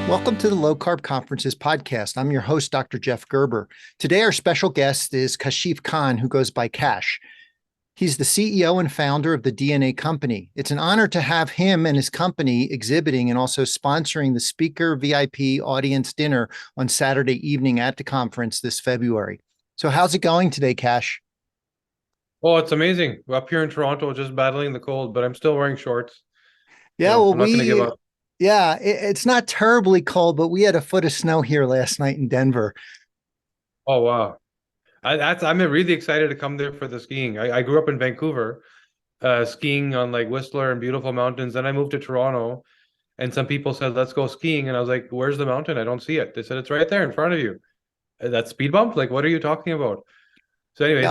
Welcome to the Low Carb Conferences podcast. I'm your host, Dr. Jeff Gerber. Today, our special guest is Kashif Kahn, who goes by Kash. He's the CEO and founder of the DNA Company. It's an honor to have him and his company exhibiting and also sponsoring the speaker VIP audience dinner on Saturday evening at the conference this February. So how's it going today, Kash? Oh, it's amazing. We're up here in Toronto, just battling the cold, but I'm still wearing shorts. Yeah, well, I'm not going to give we, up. yeah, it's not terribly cold, but we had a foot of snow here last night in Denver. Oh, wow. I'm really excited to come there for the skiing. I grew up in Vancouver, skiing on like Whistler and beautiful mountains. Then I moved to Toronto, and some people said, "Let's go skiing." And I was like, "Where's the mountain? I don't see it." They said, "It's right there in front of you." That speed bump? Like, what are you talking about? So, anyways,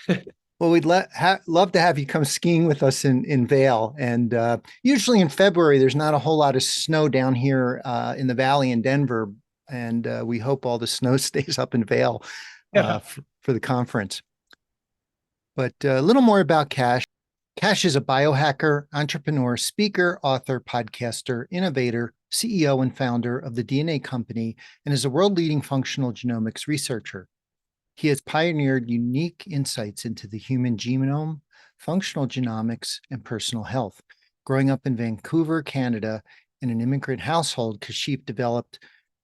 Yeah, well, we'd love to have you come skiing with us in Vail. And usually in February, there's not a whole lot of snow down here in the valley in Denver. And we hope all the snow stays up in Vail yeah. for the conference. But a little more about Kash. Kash is a biohacker, entrepreneur, speaker, author, podcaster, innovator, CEO, and founder of the DNA Company, and is a world leading functional genomics researcher. He has pioneered unique insights into the human genome, functional genomics, and personal health. Growing up in Vancouver, Canada, in an immigrant household, Kashif developed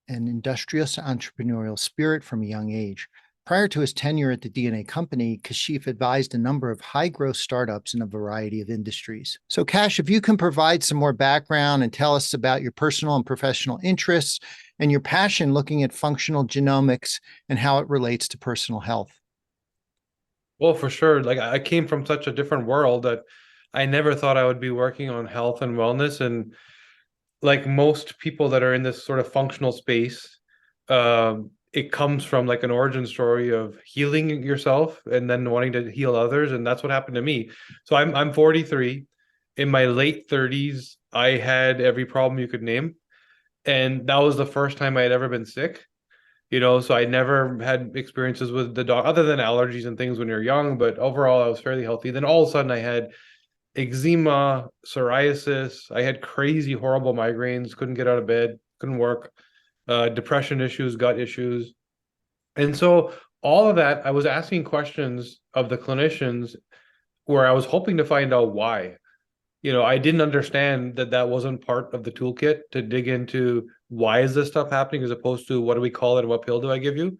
an industrious entrepreneurial spirit from a young age. Prior to his tenure at the DNA Company, Kashif advised a number of high-growth startups in a variety of industries. So, Kash, if you can provide some more background and tell us about your personal and professional interests and your passion looking at functional genomics and how it relates to personal health. Well, for sure. Like, I came from such a different world that I never thought I would be working on health and wellness. And like most people that are in this sort of functional space, it comes from like an origin story of healing yourself and then wanting to heal others, and that's what happened to me. So I'm 43. In my late 30s, I had every problem you could name, and that was the first time I had ever been sick. So I never had experiences with the dog other than allergies and things when you're young, but overall I was fairly healthy. Then all of a sudden I had eczema, psoriasis. I had crazy, horrible migraines, couldn't get out of bed, couldn't work, depression issues, gut issues. And so all of that, I was asking questions of the clinicians where I was hoping to find out why. I didn't understand that that wasn't part of the toolkit to dig into why is this stuff happening as opposed to what do we call it and what pill do I give you?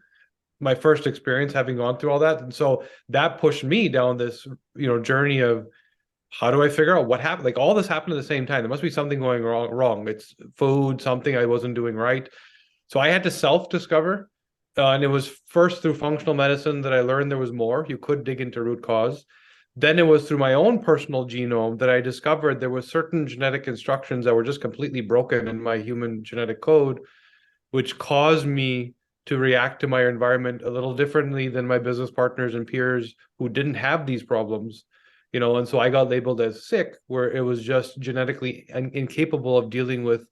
My first experience having gone through all that. And so that pushed me down this, journey of how do I figure out what happened? Like all this happened at the same time. There must be something going wrong. It's food, something I wasn't doing right. So I had to self-discover. And it was first through functional medicine that I learned there was more. You could dig into root cause. Then it was through my own personal genome that I discovered there were certain genetic instructions that were just completely broken in my human genetic code, which caused me to react to my environment a little differently than my business partners and peers who didn't have these problems. And so I got labeled as sick, where it was just genetically incapable of dealing with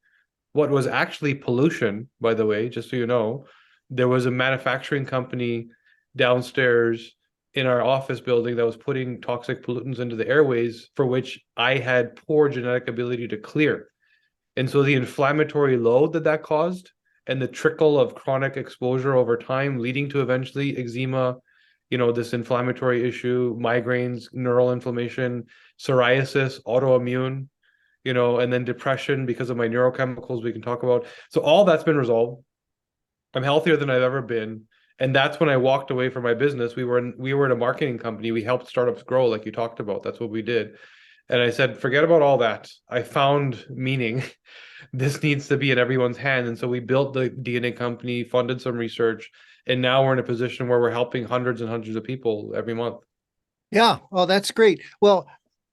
what was actually pollution, by the way, just so you know. There was a manufacturing company downstairs in our office building that was putting toxic pollutants into the airways for which I had poor genetic ability to clear. And so the inflammatory load that caused and the trickle of chronic exposure over time, leading to eventually eczema, this inflammatory issue, migraines, neural inflammation, psoriasis, autoimmune, and then depression because of my neurochemicals we can talk about. So all that's been resolved. I'm healthier than I've ever been. And that's when I walked away from my business. We were in a marketing company. We helped startups grow, like you talked about. That's what we did. And I said, forget about all that. I found meaning. This needs to be in everyone's hand. And so we built the DNA company, funded some research, and now we're in a position where we're helping hundreds and hundreds of people every month. Yeah, well, that's great. Well,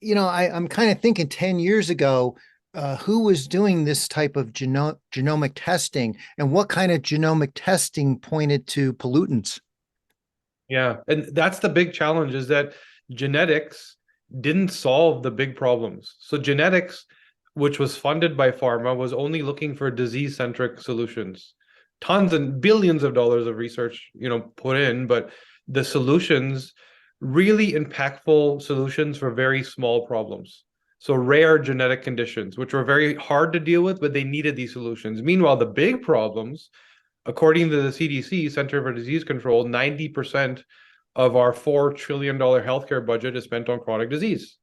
I'm kind of thinking 10 years ago, who was doing this type of genomic testing and what kind of genomic testing pointed to pollutants? Yeah. And that's the big challenge is that genetics didn't solve the big problems. So genetics, which was funded by pharma, was only looking for disease-centric solutions. Tons and billions of dollars of research, put in, but the solutions, really impactful solutions for very small problems. So rare genetic conditions, which were very hard to deal with, but they needed these solutions. Meanwhile, the big problems, according to the CDC, Center for Disease Control, 90% of our $4 trillion healthcare budget is spent on chronic disease,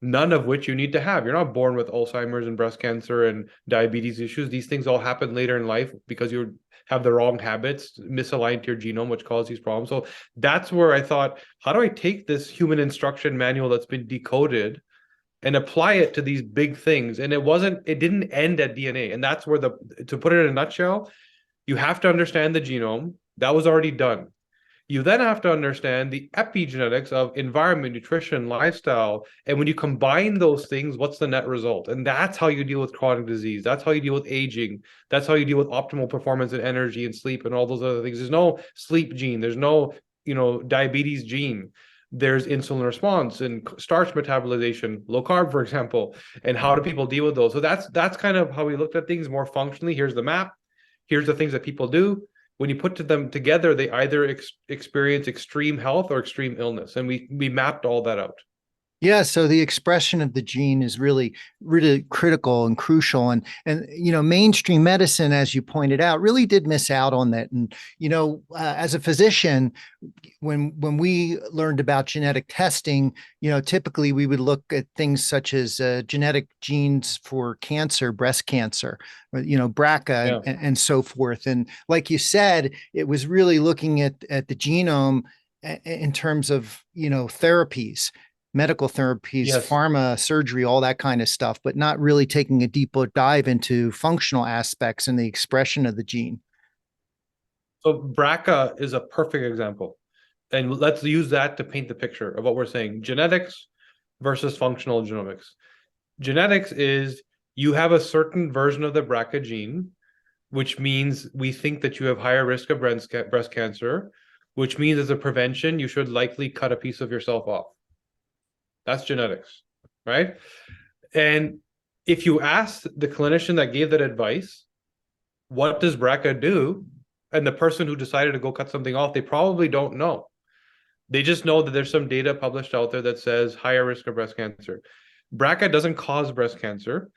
none of which you need to have. You're not born with Alzheimer's and breast cancer and diabetes issues. These things all happen later in life because you have the wrong habits, misaligned to your genome, which cause these problems. So that's where I thought, how do I take this human instruction manual that's been decoded and apply it to these big things? And it didn't end at DNA. And that's where to put it in a nutshell, you have to understand the genome. That was already done. You then have to understand the epigenetics of environment, nutrition, lifestyle. And when you combine those things, what's the net result? And that's how you deal with chronic disease. That's how you deal with aging. That's how you deal with optimal performance and energy and sleep and all those other things. There's no sleep gene. There's no, diabetes gene. There's insulin response and starch metabolization, low carb, for example, and how do people deal with those? So that's kind of how we looked at things more functionally. Here's the map. Here's the things that people do. When you put them together, they either experience extreme health or extreme illness. And we mapped all that out. Yeah, so the expression of the gene is really, really critical and crucial. And mainstream medicine, as you pointed out, really did miss out on that. And as a physician, when we learned about genetic testing, typically we would look at things such as genetic genes for cancer, breast cancer, BRCA, Yeah. and so forth. And like you said, it was really looking at the genome in terms of therapies, medical therapies, Yes. pharma, surgery, all that kind of stuff, but not really taking a deeper dive into functional aspects and the expression of the gene. So BRCA is a perfect example. And let's use that to paint the picture of what we're saying. Genetics versus functional genomics. Genetics is you have a certain version of the BRCA gene, which means we think that you have higher risk of breast cancer, which means as a prevention, you should likely cut a piece of yourself off. That's genetics, right? And if you ask the clinician that gave that advice, what does BRCA do? And the person who decided to go cut something off, they probably don't know. They just know that there's some data published out there that says higher risk of breast cancer. BRCA doesn't cause breast cancer.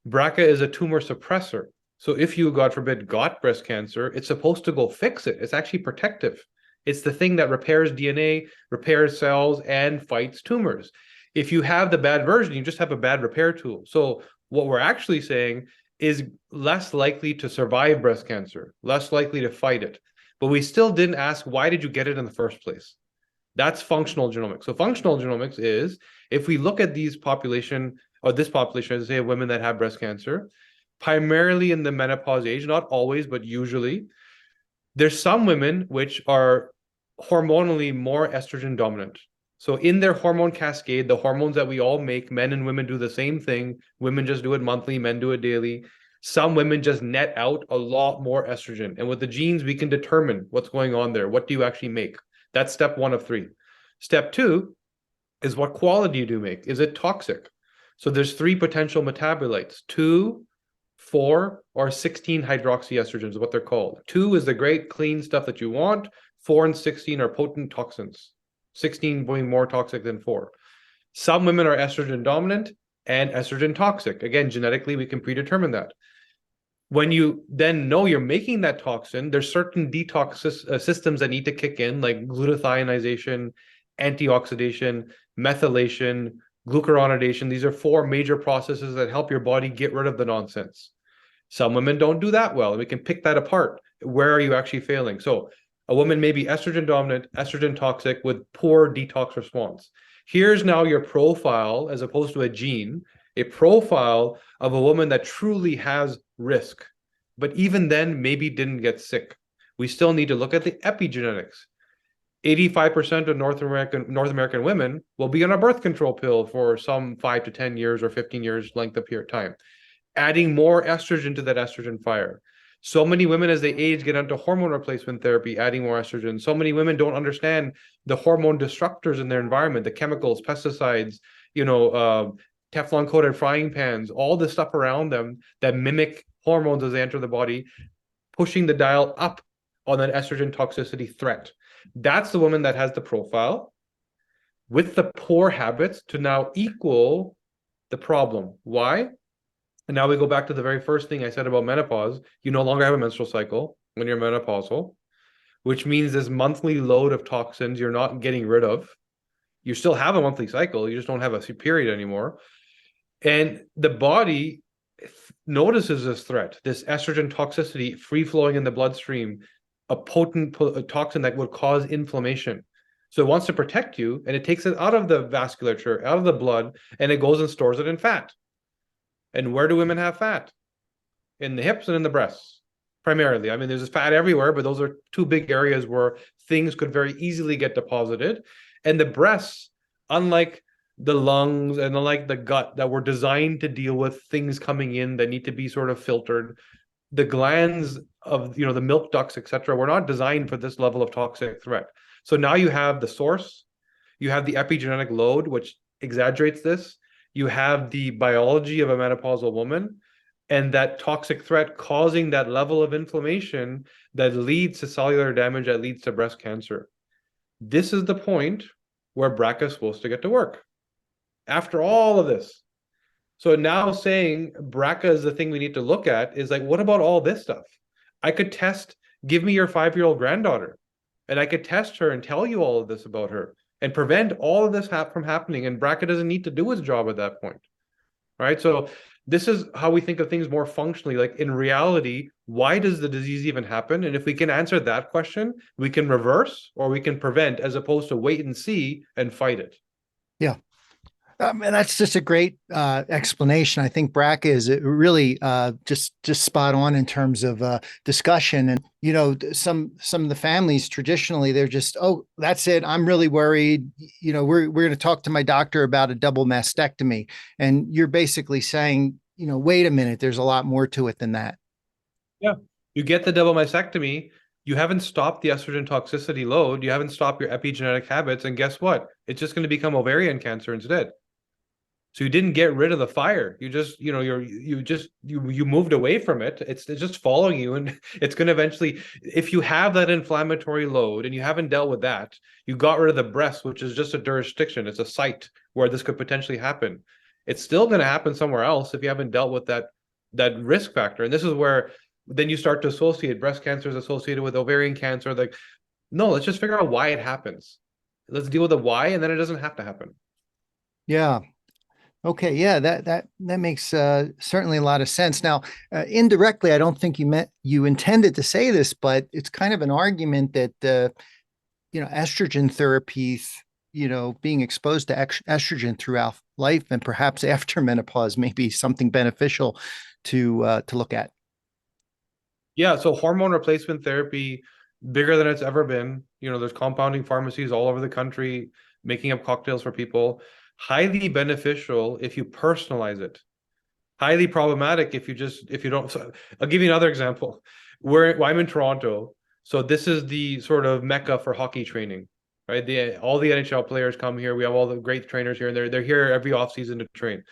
BRCA is a tumor suppressor. So if you, God forbid, got breast cancer, it's supposed to go fix it. It's actually protective. It's the thing that repairs DNA, repairs cells, and fights tumors. If you have the bad version, you just have a bad repair tool. So what we're actually saying is less likely to survive breast cancer, less likely to fight it. But we still didn't ask, why did you get it in the first place? That's functional genomics. So functional genomics is, if we look at this population, as I say, of women that have breast cancer, primarily in the menopause age, not always, but usually, there's some women which are hormonally more estrogen dominant. So in their hormone cascade, the hormones that we all make, men and women do the same thing. Women just do it monthly, men do it daily. Some women just net out a lot more estrogen. And with the genes, we can determine what's going on there. What do you actually make? That's step 1 of 3. Step 2 is, what quality do you make? Is it toxic? So there's 3 potential metabolites: 2, 4, or 16 hydroxyestrogens is what they're called. 2 is the great clean stuff that you want. 4 and 16 are potent toxins. 16 being more toxic than 4. Some women are estrogen dominant and estrogen toxic. Again, genetically, we can predetermine that. When you then know you're making that toxin, there's certain detox systems that need to kick in, like glutathionization, antioxidation, methylation, glucuronidation. These are 4 major processes that help your body get rid of the nonsense. Some women don't do that well, and we can pick that apart. Where are you actually failing? So a woman may be estrogen dominant, estrogen toxic, with poor detox response. Here's now your profile, as opposed to a gene, a profile of a woman that truly has risk, but even then maybe didn't get sick. We still need to look at the epigenetics. 85% of North American women will be on a birth control pill for some 5 to 10 years or 15 years length of period time, adding more estrogen to that estrogen fire. So many women, as they age, get onto hormone replacement therapy, adding more estrogen. So many women don't understand the hormone disruptors in their environment, the chemicals, pesticides, Teflon coated frying pans, all the stuff around them that mimic hormones as they enter the body, pushing the dial up on that estrogen toxicity threat. That's the woman that has the profile with the poor habits to now equal the problem. Why? And now we go back to the very first thing I said about menopause. You no longer have a menstrual cycle when you're menopausal, which means this monthly load of toxins you're not getting rid of. You still have a monthly cycle, you just don't have a period anymore. And the body notices this threat, this estrogen toxicity free flowing in the bloodstream, a potent toxin that would cause inflammation. So it wants to protect you, and it takes it out of the vasculature, out of the blood, and it goes and stores it in fat. And where do women have fat? In the hips and in the breasts, primarily. I mean, there's fat everywhere, but those are two big areas where things could very easily get deposited. And the breasts, unlike the lungs and unlike the gut that were designed to deal with things coming in that need to be sort of filtered, the glands of, you know, the milk ducts, etc., were not designed for this level of toxic threat. So now you have the source, you have the epigenetic load, which exaggerates this, you have the biology of a menopausal woman, and that toxic threat causing that level of inflammation that leads to cellular damage, that leads to breast cancer. This is the point where BRCA is supposed to get to work. After all of this. So now saying BRCA is the thing we need to look at is like, what about all this stuff? I could test, give me your 5-year-old granddaughter, and I could test her and tell you all of this about her and prevent all of this from happening. And BRCA doesn't need to do its job at that point. Right? So this is how we think of things more functionally. Like in reality, why does the disease even happen? And if we can answer that question, we can reverse or we can prevent, as opposed to wait and see and fight it. Yeah. And that's just a great explanation. I think BRCA is really just spot on in terms of discussion. And you know, some of the families traditionally, they're just, oh, that's it. I'm really worried. You know, we're going to talk to my doctor about a double mastectomy, and you're basically saying, you know, wait a minute, there's a lot more to it than that. Yeah, you get the double mastectomy. You haven't stopped the estrogen toxicity load. You haven't stopped your epigenetic habits, and guess what? It's just going to become ovarian cancer instead. So you didn't get rid of the fire. You just, you know, you moved away from it. It's just following you, and it's going to eventually, if you have that inflammatory load and you haven't dealt with that, you got rid of the breast, which is just a jurisdiction. It's a site where this could potentially happen. It's still going to happen somewhere else if you haven't dealt with that risk factor. And this is where then you start to associate breast cancer is associated with ovarian cancer. Like, no, let's just figure out why it happens. Let's deal with the why, and then it doesn't have to happen. Yeah. Okay, yeah, that makes certainly a lot of sense. Now, indirectly, I don't think you intended to say this, but it's kind of an argument that you know, estrogen therapies, you know, being exposed to estrogen throughout life and perhaps after menopause may be something beneficial to look at. Yeah, so hormone replacement therapy, bigger than it's ever been. You know, there's compounding pharmacies all over the country making up cocktails for people. Highly beneficial if you personalize it. Highly problematic if you don't. So I'll give you another example. I'm in Toronto, so this is the sort of mecca for hockey training, right? All the NHL players come here. We have all the great trainers here, and they're here every offseason to train.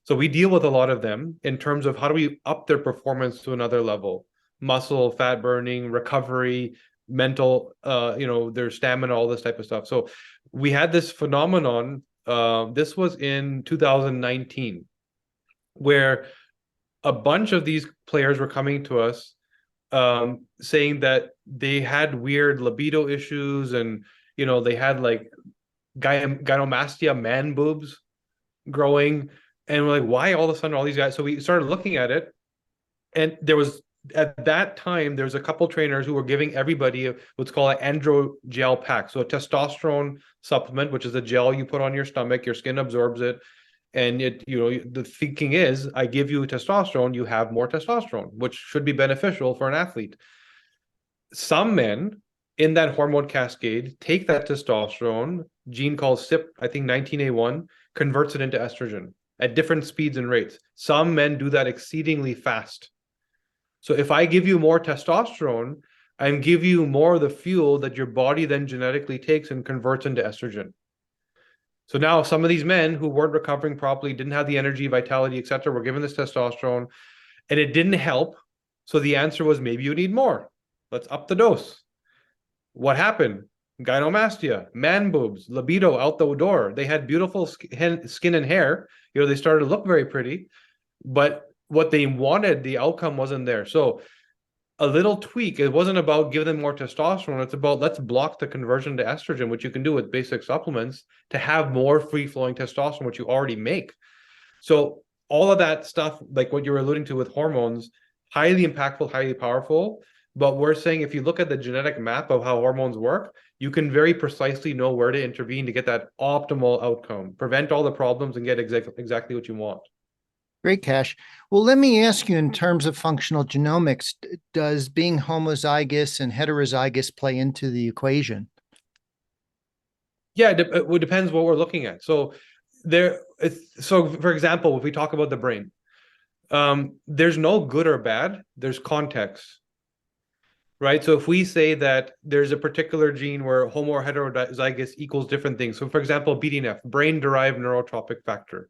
So we deal with a lot of them in terms of how do we up their performance to another level: muscle, fat burning, recovery, mental, you know, their stamina, all this type of stuff. So we had this phenomenon. This was in 2019, where a bunch of these players were coming to us saying that they had weird libido issues, and you know, they had like gynomastia, man boobs growing, and we're like, why all of a sudden all these guys? So we started looking at it, and there was at that time there's a couple trainers who were giving everybody what's called an androgel pack, so a testosterone supplement, which is a gel you put on your stomach, your skin absorbs it, and it, you know, the thinking is, I give you testosterone, you have more testosterone, which should be beneficial for an athlete. Some men in that hormone cascade take that testosterone gene called CYP, I think 19A1, converts it into estrogen at different speeds and rates. Some men do that exceedingly fast. So if I give you more testosterone, I'm giving you more of the fuel that your body then genetically takes and converts into estrogen. So now some of these men who weren't recovering properly, didn't have the energy, vitality, etc., were given this testosterone, and it didn't help. So the answer was, maybe you need more. Let's up the dose. What happened? gynomastia, man boobs, libido out the door. They had beautiful skin and hair. They started to look very pretty, but what they wanted, the outcome wasn't there. So a little tweak, it wasn't about giving them more testosterone. It's about let's block the conversion to estrogen, which you can do with basic supplements to have more free flowing testosterone, which you already make. So all of that stuff, like what you were alluding to with hormones, highly impactful, highly powerful. But we're saying if you look at the genetic map of how hormones work, you can very precisely know where to intervene to get that optimal outcome, prevent all the problems, and get exactly what you want. Great, Kash. Well, let me ask you in terms of functional genomics, does being homozygous and heterozygous play into the equation? Yeah, it depends what we're looking at. So for example, if we talk about the brain, there's no good or bad, there's context, right? So if we say that there's a particular gene where homo or heterozygous equals different things. So for example, BDNF, brain-derived neurotrophic factor,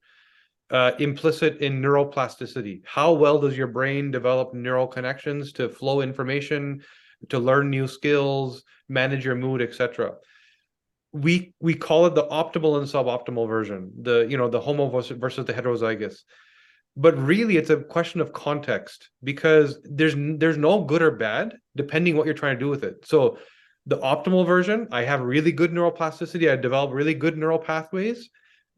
implicit in neuroplasticity. How well does your brain develop neural connections to flow information, to learn new skills, manage your mood, etc.? We call it the optimal and suboptimal version, the homo versus the heterozygous. But really, it's a question of context, because there's no good or bad depending what you're trying to do with it. So the optimal version, I have really good neuroplasticity, I develop really good neural pathways.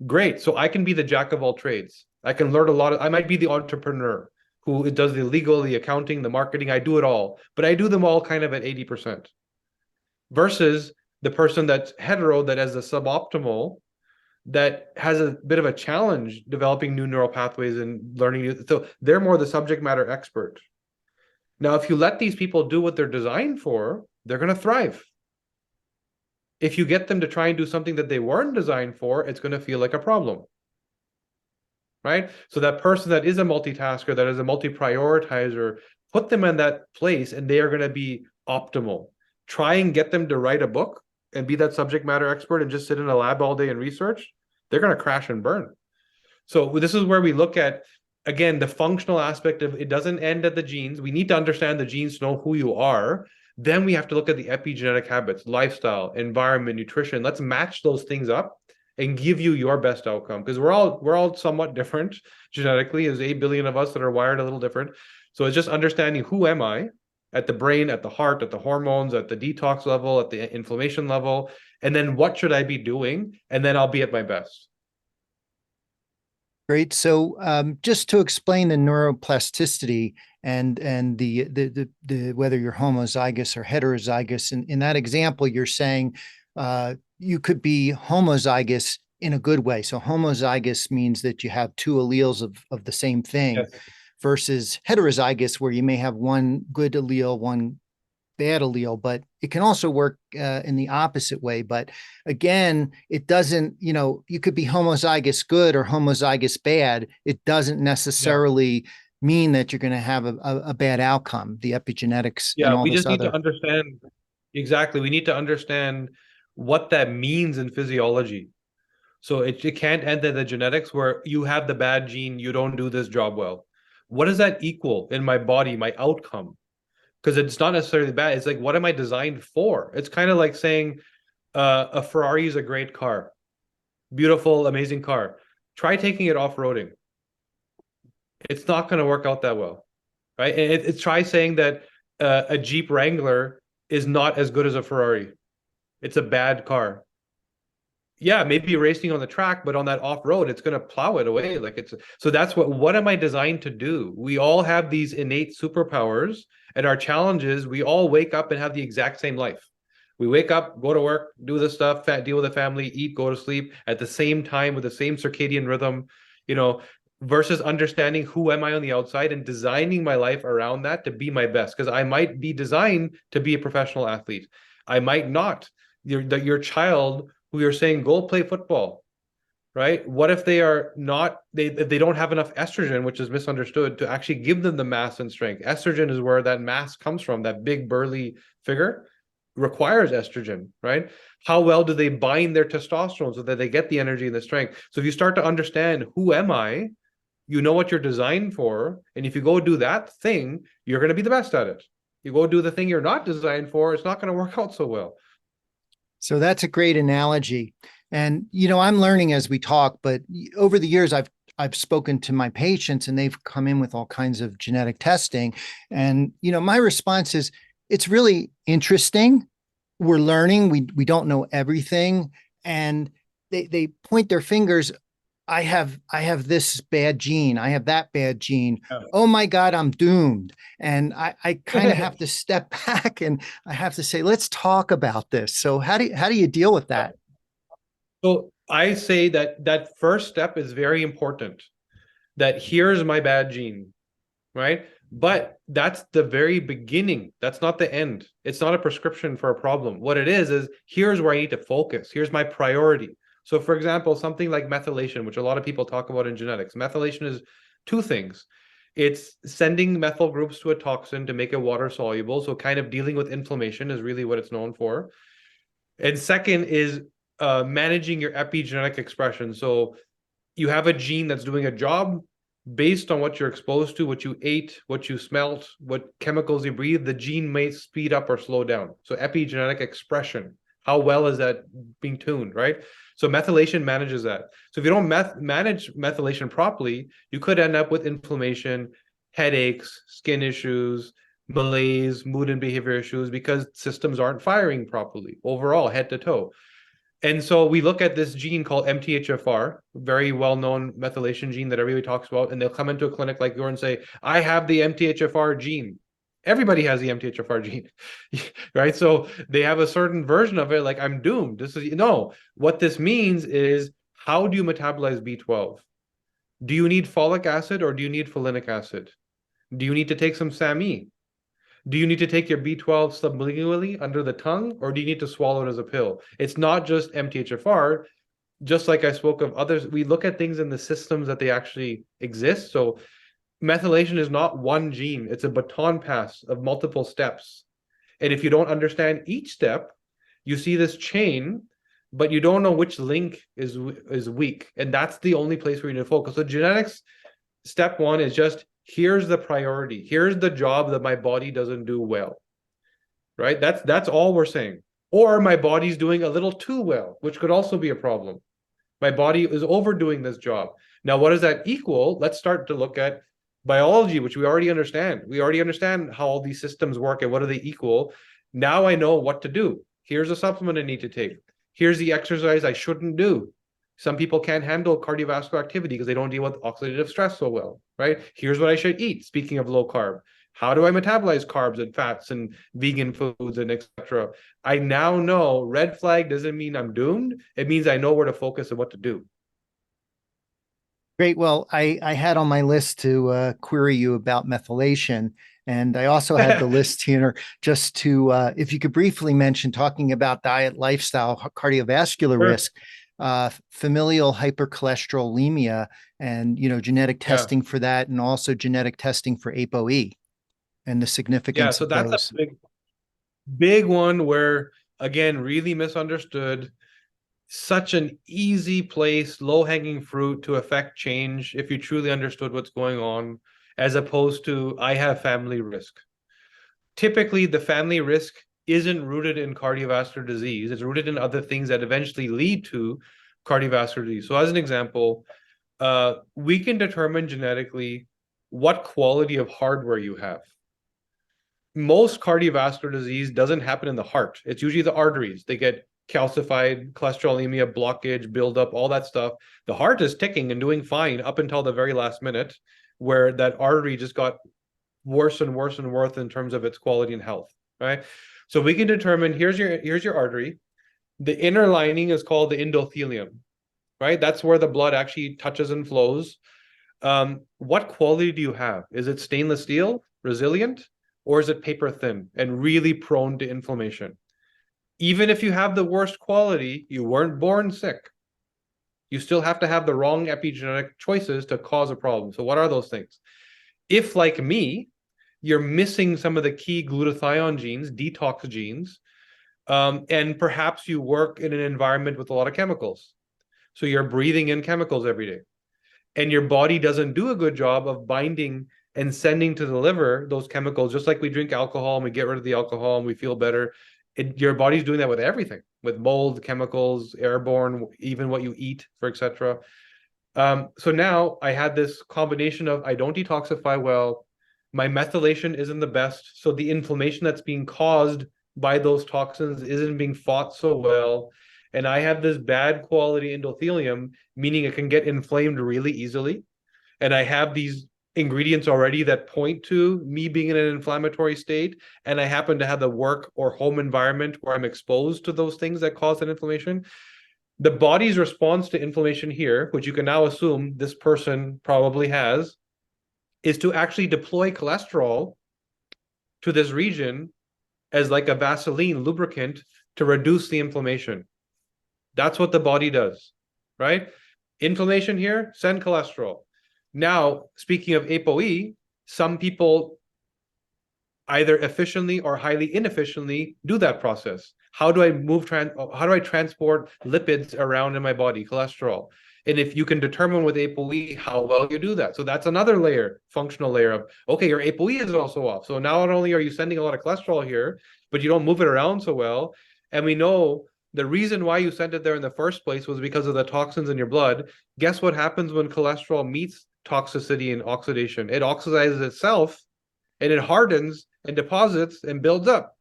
Great. So I can be the jack of all trades. I can learn a lot I might be the entrepreneur who does the legal, the accounting, the marketing. I do it all, but I do them all kind of at 80%. Versus the person that's hetero, that has a suboptimal, that has a bit of a challenge developing new neural pathways and learning new. So they're more the subject matter expert. Now, if you let these people do what they're designed for, they're going to thrive. If you get them to try and do something that they weren't designed for, it's going to feel like a problem. Right? So that person that is a multitasker, that is a multi-prioritizer, put them in that place and they are going to be optimal. Try and get them to write a book and be that subject matter expert and just sit in a lab all day and research. They're going to crash and burn. So this is where we look at, again, the functional aspect of it doesn't end at the genes. We need to understand the genes to know who you are. Then we have to look at the epigenetic habits, lifestyle, environment, nutrition. Let's match those things up and give you your best outcome, because we're all somewhat different genetically. There's 8 billion of us that are wired a little different. So it's just understanding who am I at the brain, at the heart, at the hormones, at the detox level, at the inflammation level, and then what should I be doing? And then I'll be at my best. Great. So just to explain the neuroplasticity and the whether you're homozygous or heterozygous, in that example, you're saying you could be homozygous in a good way. So homozygous means that you have two alleles of the same thing, Yes. versus heterozygous, where you may have one good allele, one bad allele, but it can also work in the opposite way. But again, it doesn't, you could be homozygous good or homozygous bad. It doesn't necessarily mean that you're going to have a bad outcome, the epigenetics and all We this just need to other. understand. Exactly. We need to understand what that means in physiology. So it can't end at the genetics where you have the bad gene, you don't do this job well. What does that equal in my body, my outcome? Because it's not necessarily bad. It's like, what am I designed for? It's kind of like saying a Ferrari is a great car, beautiful, amazing car. Try taking it off-roading. It's not going to work out that well, right? And it's try saying that a Jeep Wrangler is not as good as a Ferrari. It's a bad car. Yeah, maybe racing on the track, but on that off-road, it's going to plow it away. So that's what am I designed to do? We all have these innate superpowers, and our challenge is we all wake up and have the exact same life. We wake up, go to work, do this stuff, deal with the family, eat, go to sleep at the same time with the same circadian rhythm, versus understanding who am I on the outside and designing my life around that to be my best. Because I might be designed to be a professional athlete. I might not. Your child who you're saying go play football, right? What if they are not, they don't have enough estrogen, which is misunderstood, to actually give them the mass and strength? Estrogen is where that mass comes from. That big burly figure requires estrogen, right? How well do they bind their testosterone so that they get the energy and the strength? So if you start to understand who am I, you know what you're designed for, and if you go do that thing, you're going to be the best at it. You go do the thing you're not designed for, it's not going to work out so well. So that's a great analogy. And I'm learning as we talk, but over the years I've spoken to my patients and they've come in with all kinds of genetic testing. And my response is it's really interesting. We're learning. We don't know everything. And they point their fingers. I have this bad gene. I have that bad gene. Oh my God, I'm doomed. And I kind of have to step back and I have to say, let's talk about this. So how do you deal with that? So I say that that first step is very important. That here's my bad gene, right? But that's the very beginning. That's not the end. It's not a prescription for a problem. What it is here's where I need to focus. Here's my priority. So, for example, something like methylation, which a lot of people talk about in genetics, methylation is two things. It's sending methyl groups to a toxin to make it water soluble. So, kind of dealing with inflammation is really what it's known for. And second is managing your epigenetic expression. So, you have a gene that's doing a job based on what you're exposed to, what you ate, what you smelt, what chemicals you breathe, the gene may speed up or slow down. So epigenetic expression, how well is that being tuned, right? So methylation manages that. So if you don't manage methylation properly, you could end up with inflammation, headaches, skin issues, malaise, mood and behavior issues because systems aren't firing properly overall, head to toe. And so we look at this gene called MTHFR, very well-known methylation gene that everybody talks about, and they'll come into a clinic like yours and say, I have the MTHFR gene. Everybody has the MTHFR gene, right? So they have a certain version of it, like I'm doomed. This is no, what this means is how do you metabolize B12? Do you need folic acid or do you need folinic acid? Do you need to take some SAMe? Do you need to take your B12 sublingually under the tongue, or do you need to swallow it as a pill? It's not just MTHFR. Just like I spoke of others, we look at things in the systems that they actually exist. So methylation is not one gene. It's a baton pass of multiple steps. And if you don't understand each step, you see this chain, but you don't know which link is weak. And that's the only place where you need to focus. So genetics, step one is just here's the priority. Here's the job that my body doesn't do well, right? That's all we're saying. Or my body's doing a little too well, which could also be a problem. My body is overdoing this job. Now, what does that equal? Let's start to look at biology, which we already understand. We already understand how all these systems work and what do they equal. Now I know what to do. Here's a supplement I need to take. Here's the exercise I shouldn't do. Some people can't handle cardiovascular activity because they don't deal with oxidative stress so well, right? Here's what I should eat. Speaking of low carb, how do I metabolize carbs and fats and vegan foods and etc.? I now know red flag doesn't mean I'm doomed. It means I know where to focus and what to do. Great. Well, I had on my list to query you about methylation. And I also had the list here just to, if you could briefly mention talking about diet, lifestyle, cardiovascular Sure. risk, familial hypercholesterolemia, and genetic Yeah. testing for that, and also genetic testing for apoe and the Yeah. significance So of that's a those. big one where, again, really misunderstood. Such an easy place, low hanging fruit to affect change if you truly understood what's going on, as opposed to I have family risk. Typically, the family risk isn't rooted in cardiovascular disease, it's rooted in other things that eventually lead to cardiovascular disease. So, as an example, we can determine genetically what quality of hardware you have. Most cardiovascular disease doesn't happen in the heart. It's usually the arteries. They get calcified, cholesterolemia, blockage, buildup, all that stuff. The heart is ticking and doing fine up until the very last minute, where that artery just got worse and worse and worse in terms of its quality and health, right? So we can determine here's your artery. The inner lining is called the endothelium, right? That's where the blood actually touches and flows. What quality do you have? Is it stainless steel, resilient, or is it paper thin and really prone to inflammation? Even if you have the worst quality, you weren't born sick. You still have to have the wrong epigenetic choices to cause a problem. So, what are those things? If, like me, you're missing some of the key glutathione genes, detox genes, and perhaps you work in an environment with a lot of chemicals. So, you're breathing in chemicals every day, and your body doesn't do a good job of binding and sending to the liver those chemicals, just like we drink alcohol and we get rid of the alcohol and we feel better. Your body's doing that with everything, with mold, chemicals, airborne, even what you eat, for etc. So now I had this combination of I don't detoxify well, my methylation isn't the best, so the inflammation that's being caused by those toxins isn't being fought so well, and I have this bad quality endothelium, meaning it can get inflamed really easily, and I have these ingredients already that point to me being in an inflammatory state, and I happen to have the work or home environment where I'm exposed to those things that cause that inflammation. The body's response to inflammation here, which you can now assume this person probably has, is to actually deploy cholesterol to this region as like a Vaseline lubricant to reduce the inflammation. That's what the body does, right? Inflammation here, send cholesterol. Now, speaking of apoe, some people either efficiently or highly inefficiently do that process. How do I transport lipids around in my body, cholesterol? And if you can determine with apoe how well you do that. So that's another layer, functional layer of, okay, your apoe is also off. So now not only are you sending a lot of cholesterol here, but you don't move it around so well. And we know the reason why you sent it there in the first place was because of the toxins in your blood. Guess what happens when cholesterol meets toxicity and oxidation? It oxidizes itself and it hardens and deposits and builds up.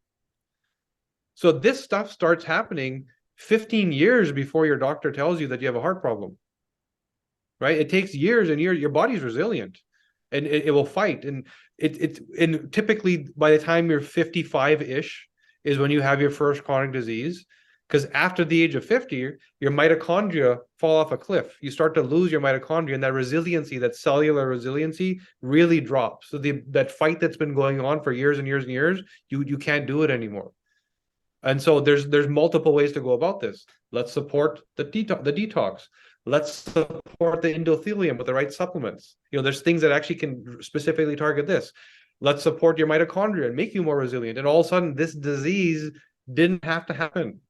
So this stuff starts happening 15 years before your doctor tells you that you have a heart problem, right? It takes years and years. Your body's resilient and it will fight. And and typically by the time you're 55-ish is when you have your first chronic disease. Because after the age of 50, your mitochondria fall off a cliff. You start to lose your mitochondria, and that resiliency, that cellular resiliency, really drops. So that fight that's been going on for years and years and years, you can't do it anymore. And so there's multiple ways to go about this. Let's support the detox. Let's support the endothelium with the right supplements. There's things that actually can specifically target this. Let's support your mitochondria and make you more resilient. And all of a sudden, this disease didn't have to happen.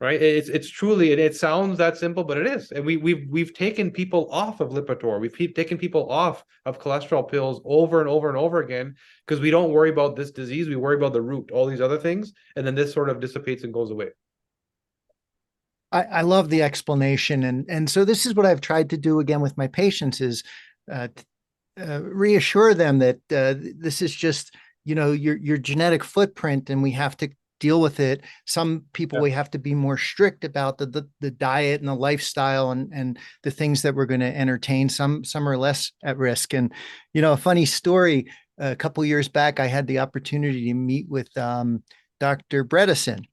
Right? It's truly, it sounds that simple, but it is. And we've taken people off of Lipitor. We've taken people off of cholesterol pills over and over and over again because we don't worry about this disease. We worry about the root, all these other things, and then this sort of dissipates and goes away. I love the explanation, and so this is what I've tried to do again with my patients is reassure them that this is just your genetic footprint, and we have to deal with it. Some people, we have to be more strict about the diet and the lifestyle and the things that we're going to entertain. Some are less at risk. And a funny story, a couple years back, I had the opportunity to meet with Dr. Bredesen,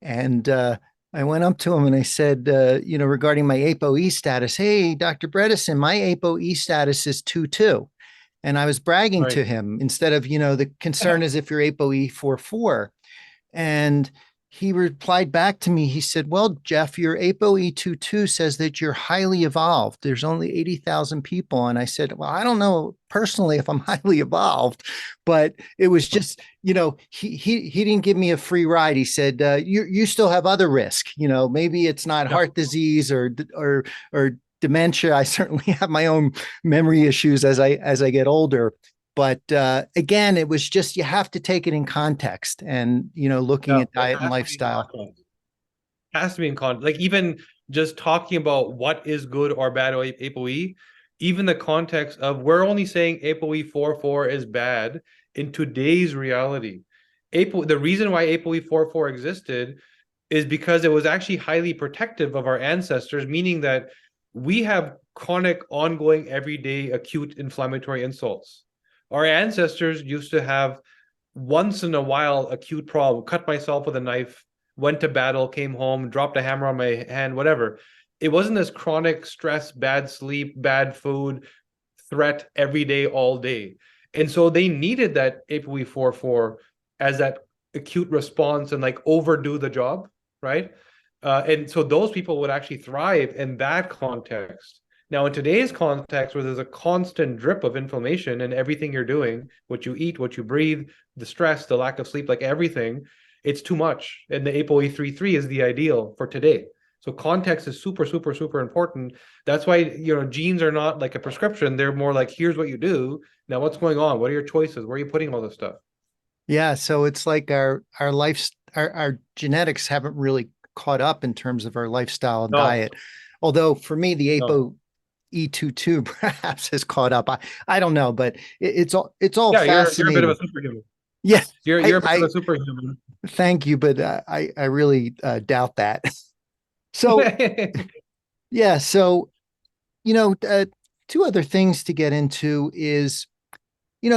and I went up to him and I said, regarding my apoe status, hey, Dr. Bredesen, my apoe status is 2.2. And I was bragging to him instead of, the concern is if you're apoe 4.4. And he replied back to me. He said, well, Jeff, your apoe 2.2 says that you're highly evolved. There's only 80,000 people. And I said, well, I don't know personally if I'm highly evolved, but it was just, he didn't give me a free ride. He said, you still have other risk, maybe it's not heart disease or dementia. I certainly have my own memory issues as I get older. But again, it was just, you have to take it in context and, looking at diet and lifestyle. Has to be in context. Like even just talking about what is good or bad apoe, even the context of we're only saying apoe 4.4 is bad in today's reality. The reason why apoe 4.4 existed is because it was actually highly protective of our ancestors, meaning that we have chronic, ongoing, everyday, acute inflammatory insults. Our ancestors used to have once in a while acute problem, cut myself with a knife, went to battle, came home, dropped a hammer on my hand, whatever. It wasn't this chronic stress, bad sleep, bad food, threat every day, all day. And so they needed that apoe 4.4 as that acute response and like overdo the job, right? And so those people would actually thrive in that context. Now, in today's context, where there's a constant drip of inflammation in everything you're doing, what you eat, what you breathe, the stress, the lack of sleep, like everything, it's too much. And the apoe 3.3 is the ideal for today. So context is super, super, super important. That's why, genes are not like a prescription. They're more like, here's what you do. Now, what's going on? What are your choices? Where are you putting all this stuff? Yeah. So it's like our our genetics haven't really caught up in terms of our lifestyle and No, diet. Although for me, the no. apoe E22 perhaps has caught up. I don't know, but it's all Yeah, you're a bit of a fascinating. superhuman. Yeah, You're a bit of I a superhuman. thank you, but I really doubt that. So yeah, so you know, two other things to get into is,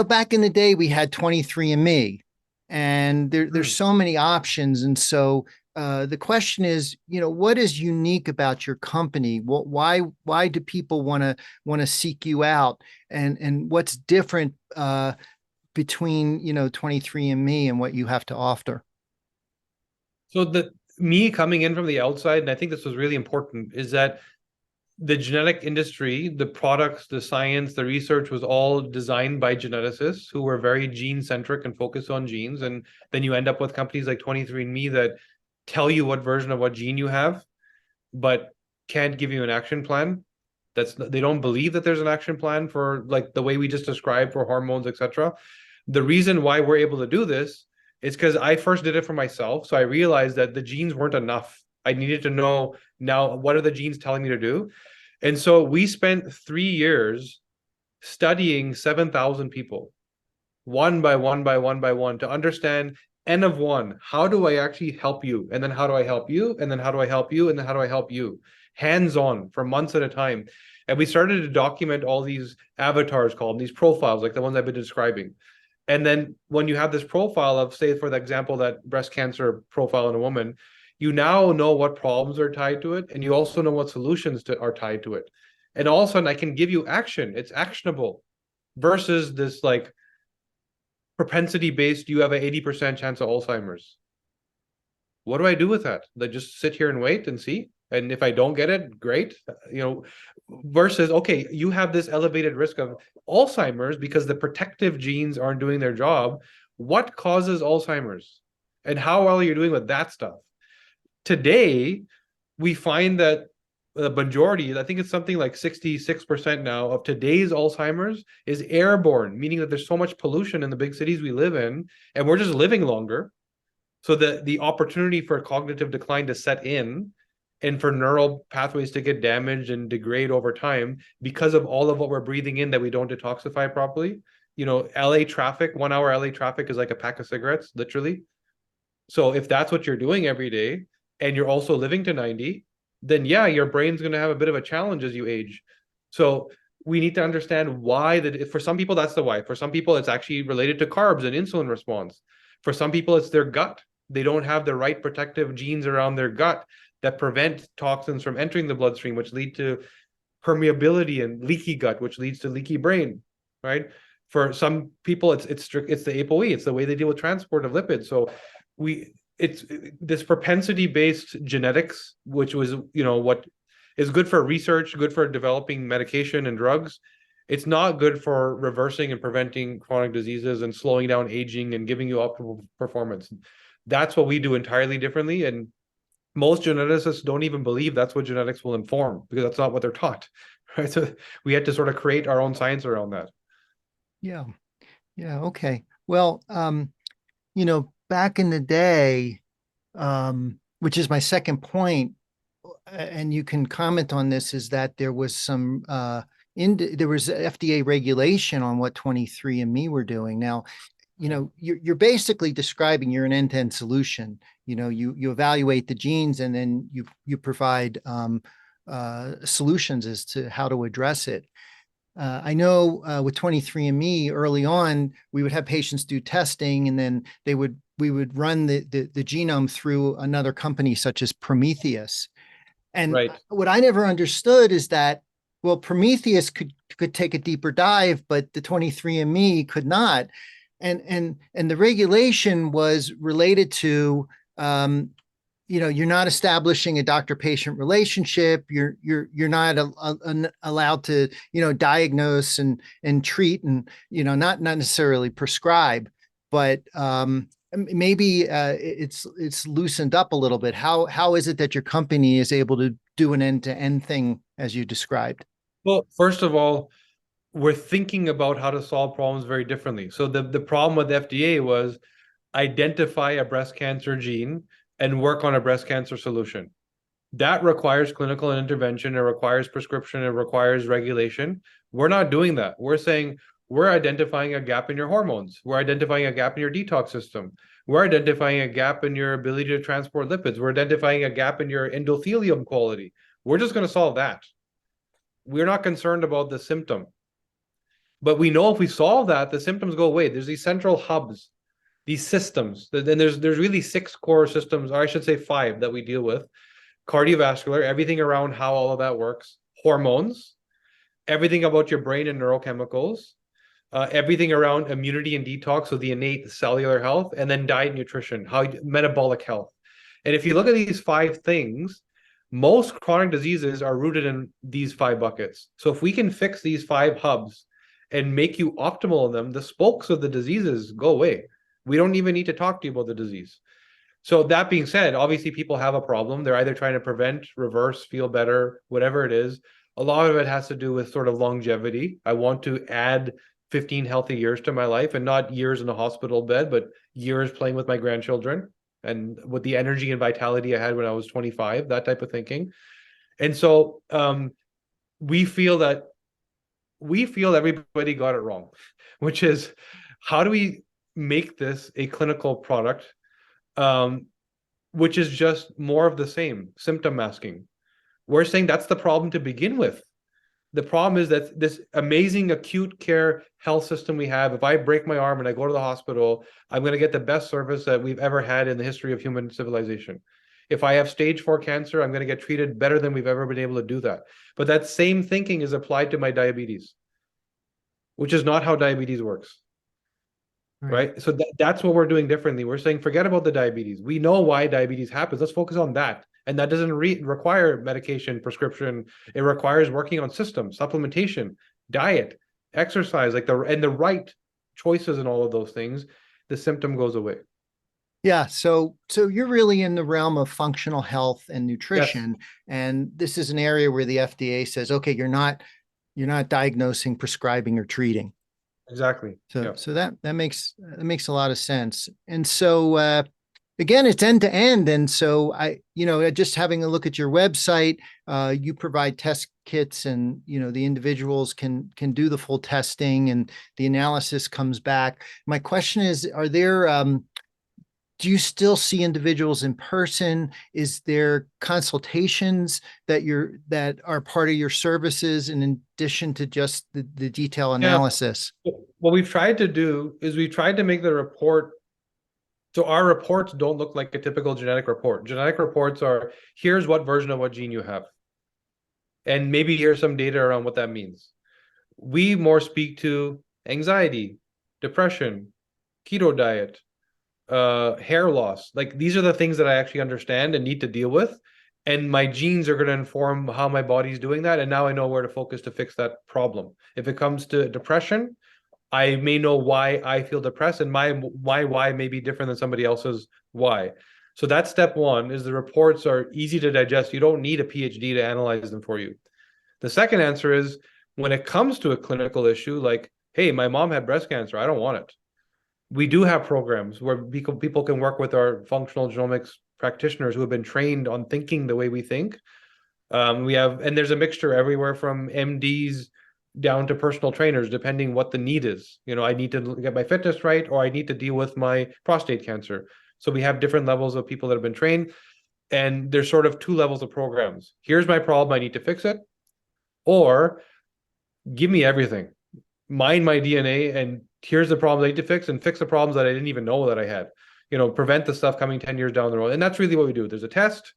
back in the day we had 23andMe, and there's Hmm. so many options, and so the question is, what is unique about your company? Why do people want to seek you out, and what's different between 23andMe and what you have to offer? So the me coming in from the outside, and I think this was really important, is that the genetic industry, the products, the science, the research was all designed by geneticists who were very gene centric and focused on genes. And then you end up with companies like 23andMe that tell you what version of what gene you have, but can't give you an action plan. They don't believe that there's an action plan for like the way we just described for hormones, etc. The reason why we're able to do this is because I first did it for myself. So I realized that the genes weren't enough. I needed to know now what are the genes telling me to do. And so we spent 3 years studying 7,000 people, one by one by one by one, to understand N of one. How do I actually help you? And then how do I help you? And then how do I help you? And then how do I help you? Hands on for months at a time. And we started to document all these avatars, called these profiles, like the ones I've been describing. And then when you have this profile of, say, for the example, that breast cancer profile in a woman, you now know what problems are tied to it. And you also know what solutions are tied to it. And all of a sudden, I can give you action. It's actionable versus this like propensity based, you have an 80% chance of Alzheimer's. What do I do with that? Like just sit here and wait and see? And if I don't get it, great. Versus, okay, you have this elevated risk of Alzheimer's because the protective genes aren't doing their job. What causes Alzheimer's? And how well are you doing with that stuff? Today, we find that the majority, I think it's something like 66% now of today's Alzheimer's is airborne, meaning that there's so much pollution in the big cities we live in, and we're just living longer. So the opportunity for cognitive decline to set in and for neural pathways to get damaged and degrade over time because of all of what we're breathing in that we don't detoxify properly. LA traffic, 1 hour LA traffic is like a pack of cigarettes, literally. So if that's what you're doing every day and you're also living to 90, then yeah, your brain's going to have a bit of a challenge as you age. So we need to understand why that. For some people, that's the why. For some people, it's actually related to carbs and insulin response. For some people, it's their gut. They don't have the right protective genes around their gut that prevent toxins from entering the bloodstream, which lead to permeability and leaky gut, which leads to leaky brain, right? For some people, it's the apoe. It's the way they deal with transport of lipids. So it's this propensity based genetics, which was what is good for research, good for developing medication and drugs. It's not good for reversing and preventing chronic diseases and slowing down aging and giving you optimal performance. That's what we do entirely differently. And most geneticists don't even believe that's what genetics will inform, because that's not what they're taught. Right. So we had to sort of create our own science around that. Yeah. Yeah. Okay. Well, back in the day, which is my second point, and you can comment on this, is that there was there was FDA regulation on what 23andMe were doing. Now, you're basically describing you're an end-to-end solution. You evaluate the genes, and then you provide solutions as to how to address it. I know with 23andMe early on, we would have patients do testing, and then we would run the genome through another company such as Prometheus. And Right. what I never understood is that, well, Prometheus could take a deeper dive, but the 23andMe could not. And the regulation was related to you're not establishing a doctor-patient relationship. You're not allowed to diagnose and treat, and not necessarily prescribe, but maybe it's loosened up a little bit. How is it that your company is able to do an end-to-end thing as you described? Well, first of all, we're thinking about how to solve problems very differently. So the problem with FDA was identify a breast cancer gene and work on a breast cancer solution. That requires clinical intervention. It requires prescription. It requires regulation. We're not doing that. We're saying we're identifying a gap in your hormones. We're identifying a gap in your detox system. We're identifying a gap in your ability to transport lipids. We're identifying a gap in your endothelium quality. We're just going to solve that. We're not concerned about the symptom. But we know if we solve that, the symptoms go away. There's these central hubs, these systems. Then there's really 6 core systems, or I should say 5, that we deal with. Cardiovascular, everything around how all of that works. Hormones, everything about your brain and neurochemicals, everything around immunity and detox, so the innate cellular health, and then diet, nutrition, metabolic health. And if you look at these 5 things, most chronic diseases are rooted in these 5 buckets. So if we can fix these 5 hubs and make you optimal in them, the spokes of the diseases go away. We don't even need to talk to you about the disease. So that being said, obviously people have a problem. They're either trying to prevent, reverse, feel better, whatever it is. A lot of it has to do with sort of longevity. I want to add 15 healthy years to my life, and not years in a hospital bed, but years playing with my grandchildren and with the energy and vitality I had when I was 25, that type of thinking. And so we feel everybody got it wrong, which is, how do we make this a clinical product, which is just more of the same, symptom masking? We're saying that's the problem to begin with. The problem is that this amazing acute care health system we have, if I break my arm and I go to the hospital, I'm going to get the best service that we've ever had in the history of human civilization. If I have stage 4 cancer, I'm going to get treated better than we've ever been able to do that. But that same thinking is applied to my diabetes, which is not how diabetes works. Right? So that's what we're doing differently. We're saying, forget about the diabetes. We know why diabetes happens. Let's focus on that. And that doesn't require medication, prescription. It requires working on systems, supplementation, diet, exercise, like the right choices and all of those things. The symptom goes away. Yeah, so you're really in the realm of functional health and nutrition, Yes. and this is an area where the FDA says, okay, you're not diagnosing, prescribing, or treating. Exactly. So that makes a lot of sense. And so again, it's end to end. And so just having a look at your website, you provide test kits, and the individuals can do the full testing, and the analysis comes back. My question is, are there do you still see individuals in person? Is there consultations that are part of your services in addition to just the detail analysis? What we've tried to do is we've tried to make the report, so our reports don't look like a typical genetic report. Genetic reports are, here's what version of what gene you have, and maybe here's some data around what that means. We more speak to anxiety, depression, keto diet, hair loss. Like, these are the things that I actually understand and need to deal with. And my genes are going to inform how my body's doing that. And now I know where to focus to fix that problem. If it comes to depression, I may know why I feel depressed, and my why may be different than somebody else's why. So that's step 1, is the reports are easy to digest. You don't need a PhD to analyze them for you. The second answer is, when it comes to a clinical issue, like, hey, my mom had breast cancer, I don't want it. We do have programs where people can work with our functional genomics practitioners who have been trained on thinking the way we think. And there's a mixture everywhere from MDs down to personal trainers, depending what the need is. I need to get my fitness right, or I need to deal with my prostate cancer. So we have different levels of people that have been trained, and there's sort of 2 levels of programs. Here's my problem, I need to fix it, or give me everything, mine my DNA, and here's the problem I need to fix, and fix the problems that I didn't even know that I had. Prevent the stuff coming 10 years down the road. And that's really what we do. There's a test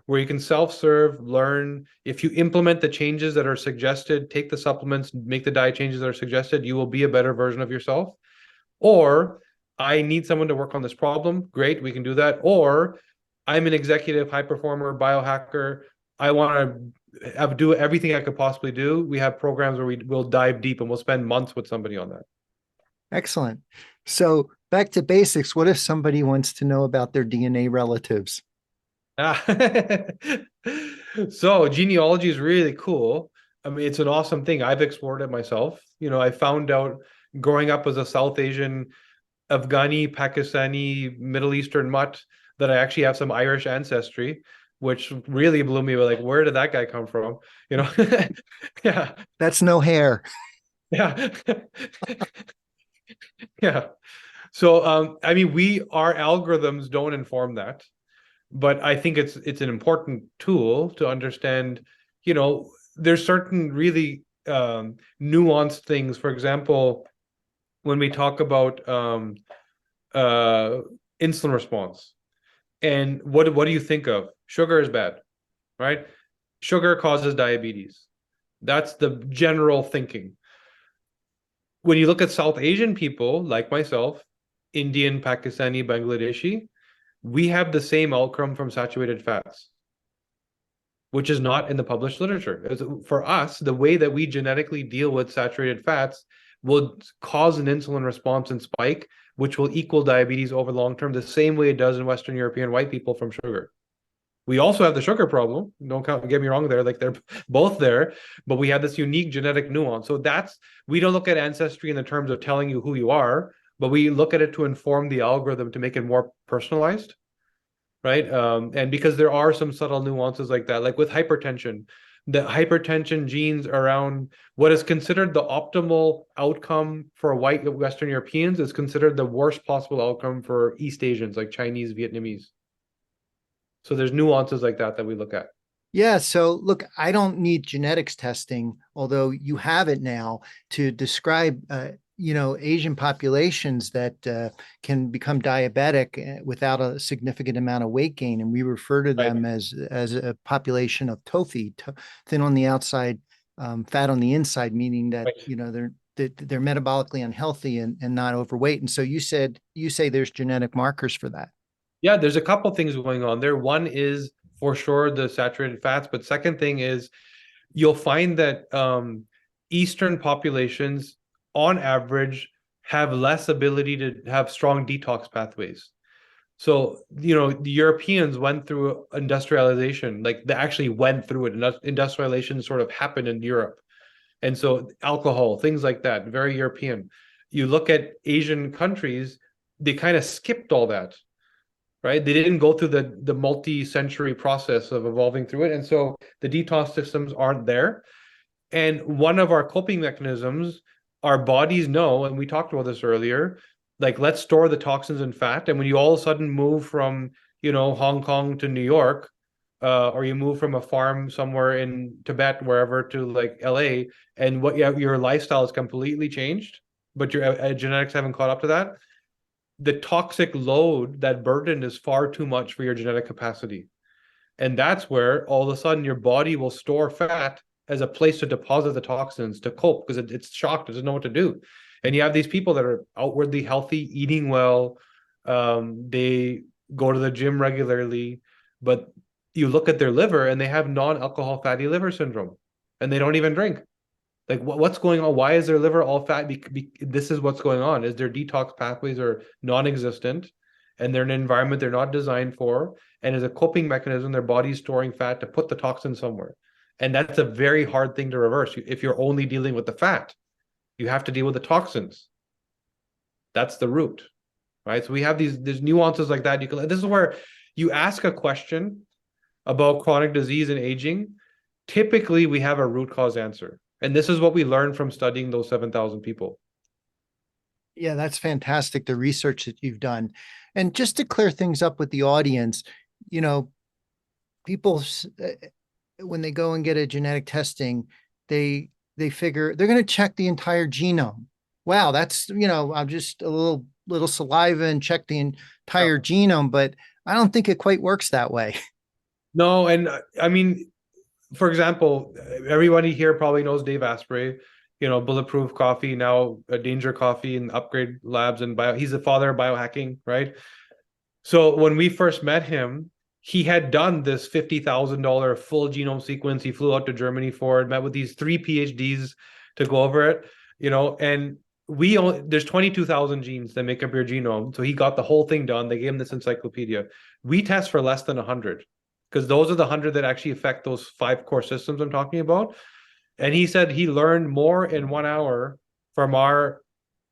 where you can self-serve, learn. If you implement the changes that are suggested, take the supplements, make the diet changes that are suggested, you will be a better version of yourself. Or, I need someone to work on this problem. Great, we can do that. Or, I'm an executive high performer, biohacker. I want to do everything I could possibly do. We have programs where we'll dive deep and we'll spend months with somebody on that. Excellent. So back to basics. What if somebody wants to know about their DNA relatives? So genealogy is really cool. I mean, it's an awesome thing. I've explored it myself. I found out growing up as a South Asian Afghani, Pakistani, Middle Eastern mutt that I actually have some Irish ancestry, which really blew me away. Like, where did that guy come from? You know? Yeah, That's no hair. yeah, yeah. So, I mean, our algorithms don't inform that, but I think it's an important tool to understand. There's certain really nuanced things. For example, when we talk about uh, insulin response, and what do you think of? Sugar is bad, right? Sugar causes diabetes. That's the general thinking. When you look at South Asian people like myself, Indian, Pakistani, Bangladeshi, we have the same outcome from saturated fats, which is not in the published literature. For us, the way that we genetically deal with saturated fats will cause an insulin response and spike, which will equal diabetes over long term, the same way it does in Western European white people from sugar. We also have the sugar problem. Don't get me wrong there. Like, they're both there, but we have this unique genetic nuance. So we don't look at ancestry in the terms of telling you who you are, but we look at it to inform the algorithm to make it more personalized, right? And because there are some subtle nuances like that, like with hypertension, the hypertension genes around what is considered the optimal outcome for white Western Europeans is considered the worst possible outcome for East Asians, like Chinese, Vietnamese. So there's nuances like that we look at. Yeah. So look, I don't need genetics testing, although you have it now to describe, Asian populations that can become diabetic without a significant amount of weight gain, and we refer to Right. them as a population of TOFI, thin on the outside, fat on the inside, meaning that Right. they're metabolically unhealthy and not overweight. And so you say there's genetic markers for that. Yeah, there's a couple things going on there. One is for sure the saturated fats, but second thing is you'll find that Eastern populations, on average, have less ability to have strong detox pathways. So, the Europeans went through industrialization, like they actually went through it. Industrialization sort of happened in Europe. And so alcohol, things like that, very European. You look at Asian countries, they kind of skipped all that, right? They didn't go through the multi-century process of evolving through it. And so the detox systems aren't there. And one of our coping mechanisms, our bodies know, and we talked about this earlier, like, let's store the toxins in fat. And when you all of a sudden move from, Hong Kong to New York, or you move from a farm somewhere in Tibet, wherever, to like LA, and your lifestyle is completely changed, but your genetics haven't caught up to that, the toxic load, that burden is far too much for your genetic capacity. And that's where all of a sudden your body will store fat as a place to deposit the toxins to cope, because it's shocked, it doesn't know what to do. And you have these people that are outwardly healthy, eating well, they go to the gym regularly, but you look at their liver and they have non-alcohol fatty liver syndrome, and they don't even drink. Like, what's going on? Why is their liver all fat? This is what's going on. Is their detox pathways are non-existent, and they're in an environment they're not designed for, and as a coping mechanism, their body's storing fat to put the toxin somewhere. And that's a very hard thing to reverse. If you're only dealing with the fat, you have to deal with the toxins. That's the root, right? So we have there's nuances like that. This is where you ask a question about chronic disease and aging. Typically, we have a root cause answer. And this is what we learned from studying those 7,000 people. Yeah, that's fantastic, the research that you've done. And just to clear things up with the audience, you know, people when they go and get a genetic testing, they figure they're going to check the entire genome. Wow, that's, I'm just a little saliva and check the entire genome, but I don't think it quite works that way. No, and I mean, for example, everybody here probably knows Dave Asprey, Bulletproof Coffee, now Danger Coffee and Upgrade Labs, and he's the father of biohacking, right? So when we first met him, he had done this $50,000 full genome sequence. He flew out to Germany for it, met with these 3 PhDs to go over it, and there's 22,000 genes that make up your genome. So he got the whole thing done. They gave him this encyclopedia. We test for less than 100, because those are the 100 that actually affect those 5 core systems I'm talking about. And he said he learned more in 1 hour from our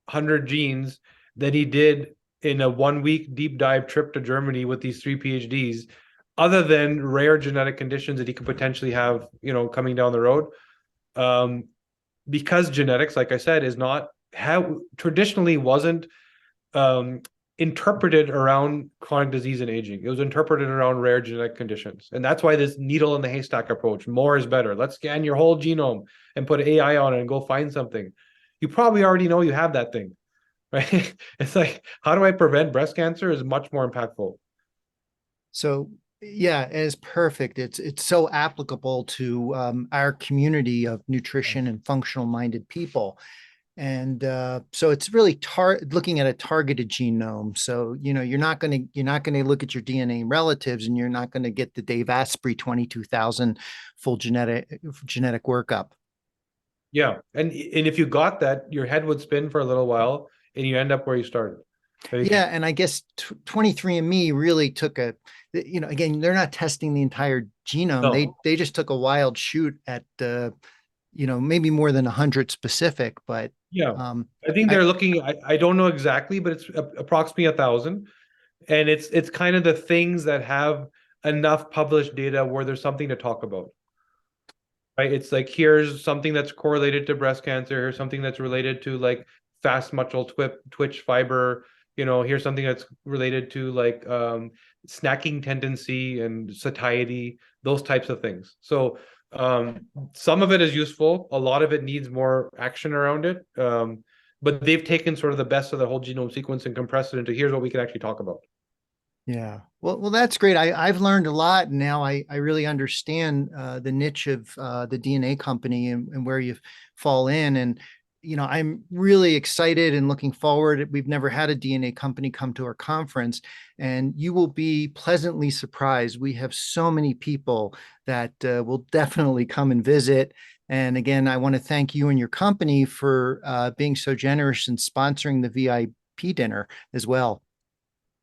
100 genes than he did in a 1 week deep dive trip to Germany with these 3 PhDs, other than rare genetic conditions that he could potentially have, coming down the road. Because genetics, like I said, is not how traditionally wasn't um, interpreted around chronic disease and aging. It was interpreted around rare genetic conditions. And that's why this needle in the haystack approach, more is better. Let's scan your whole genome and put AI on it and go find something. You probably already know you have that thing, right? It's like, how do I prevent breast cancer is much more impactful. So yeah, it is perfect. It's so applicable to our community of nutrition and functional minded people. And so it's really looking at a targeted genome. So you're not going to look at your DNA relatives, and you're not going to get the Dave Asprey 22,000 full genetic workup. Yeah. And if you got that, your head would spin for a little while and you end up where you started. Yeah, and I guess 23andMe really took again, they're not testing the entire genome. They No. they just took a wild shoot at maybe more than 100 specific, but Yeah. um, I think I they're looking, I don't know exactly, but it's approximately 1,000. And it's kind of the things that have enough published data where there's something to talk about. Right? It's like, here's something that's correlated to breast cancer, here's something that's related to like fast muscle twitch fiber, here's something that's related to like snacking tendency and satiety, those types of things. So some of it is useful, a lot of it needs more action around it. But they've taken sort of the best of the whole genome sequence and compressed it into here's what we can actually talk about. Yeah. Well, that's great. I've learned a lot, and now I really understand the niche of the DNA company, and where you fall in. And, I'm really excited and looking forward. We've never had a DNA company come to our conference, and you will be pleasantly surprised. We have so many people that will definitely come and visit. And again, I want to thank you and your company for being so generous and sponsoring the VIP dinner as well.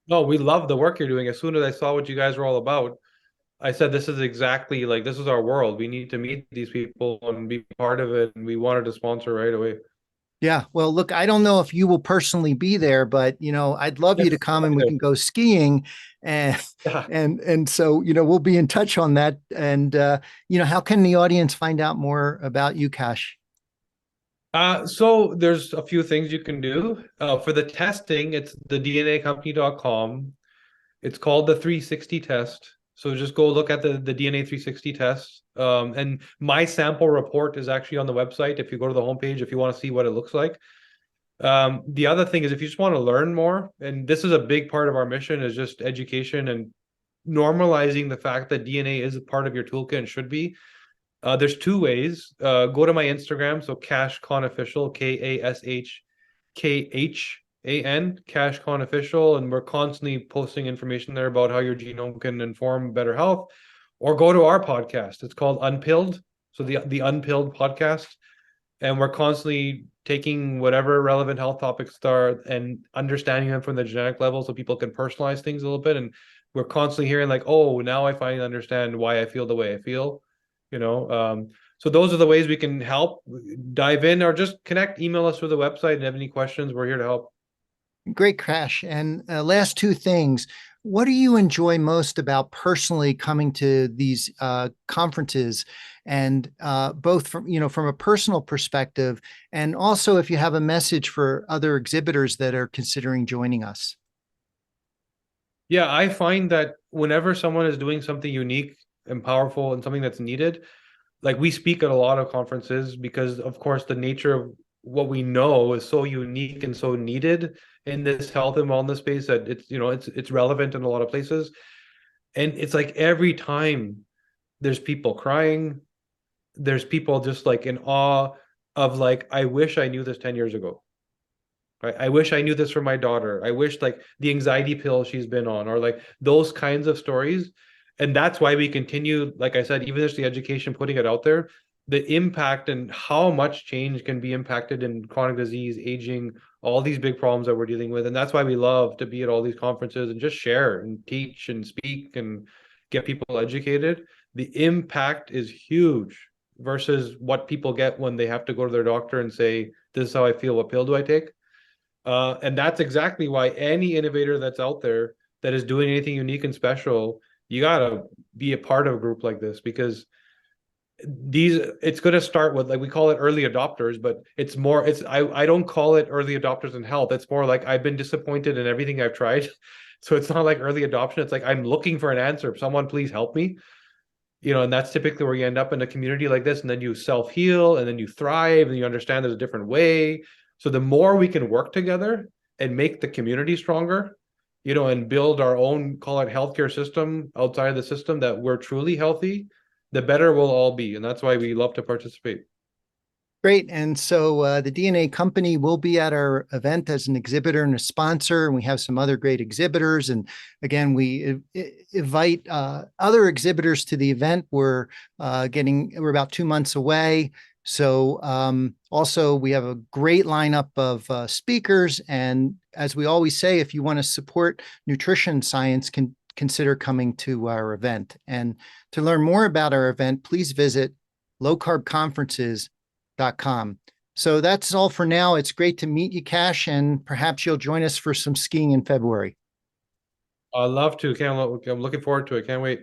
No, we love the work you're doing. As soon as I saw what you guys were all about, I said, this is exactly like, this is our world. We need to meet these people and be part of it. And we wanted to sponsor right away. Yeah. Well, look, I don't know if you will personally be there, but I'd love you to Yes. come and we can go skiing, and Yeah. so we'll be in touch on that. And how can the audience find out more about you, Kash? So there's a few things you can do. For the testing, it's the DNAcompany.com. It's called the 360 test. So just go look at the DNA 360 test. And my sample report is actually on the website. If you go to the homepage, if you want to see what it looks like. The other thing is, if you just want to learn more, and this is a big part of our mission, is just education and normalizing the fact that DNA is a part of your toolkit and should be. There's two ways. Go to my Instagram, so Kash Kahn Official, KashKhan, Kash Kahn Official, and we're constantly posting information there about how your genome can inform better health. Or go to our podcast. It's called Unpilled, so the Unpilled podcast, and we're constantly taking whatever relevant health topics are and understanding them from the genetic level, so people can personalize things a little bit. And we're constantly hearing like, oh, now I finally understand why I feel the way I feel. So those are the ways we can help. Dive in or just connect, email us through the website, and have any questions, we're here to help. Great, Kash. And last two things. What do you enjoy most about personally coming to these conferences, and both from a personal perspective, and also if you have a message for other exhibitors that are considering joining us? Yeah, I find that whenever someone is doing something unique and powerful and something that's needed, like we speak at a lot of conferences because of course the nature of what we know is so unique and so needed in this health and wellness space that it's relevant in a lot of places. And it's like every time there's people crying, there's people just like in awe of like, I wish I knew this 10 years ago. Right? I wish I knew this for my daughter. I wish like the anxiety pill she's been on, or like those kinds of stories. And that's why we continue, like I said, even just the education, putting it out there, the impact and how much change can be impacted in chronic disease, aging, all these big problems that we're dealing with. And that's why we love to be at all these conferences and just share and teach and speak and get people educated. The impact is huge versus what people get when they have to go to their doctor and say, this is how I feel, what pill do I take? And that's exactly why any innovator that's out there that is doing anything unique and special, you gotta be a part of a group like this, because it's going to start with, like, we call it early adopters, but it's more, I don't call it early adopters in health. It's more like I've been disappointed in everything I've tried. So it's not like early adoption. It's like I'm looking for an answer. Someone please help me. And that's typically where you end up in a community like this, and then you self-heal, and then you thrive, and you understand there's a different way. So the more we can work together and make the community stronger, and build our own, call it healthcare system outside of the system that we're truly healthy, the better we'll all be. And that's why we love to participate. Great. And so the DNA company will be at our event as an exhibitor and a sponsor, and we have some other great exhibitors. And again, we invite other exhibitors to the event. We're about 2 months away. So also we have a great lineup of speakers. And as we always say, if you want to support nutrition science, consider coming to our event. And to learn more about our event, please visit lowcarbconferences.com. So that's all for now. It's great to meet you, Kash, and perhaps you'll join us for some skiing in February. I'd love to. I'm looking forward to it. Can't wait.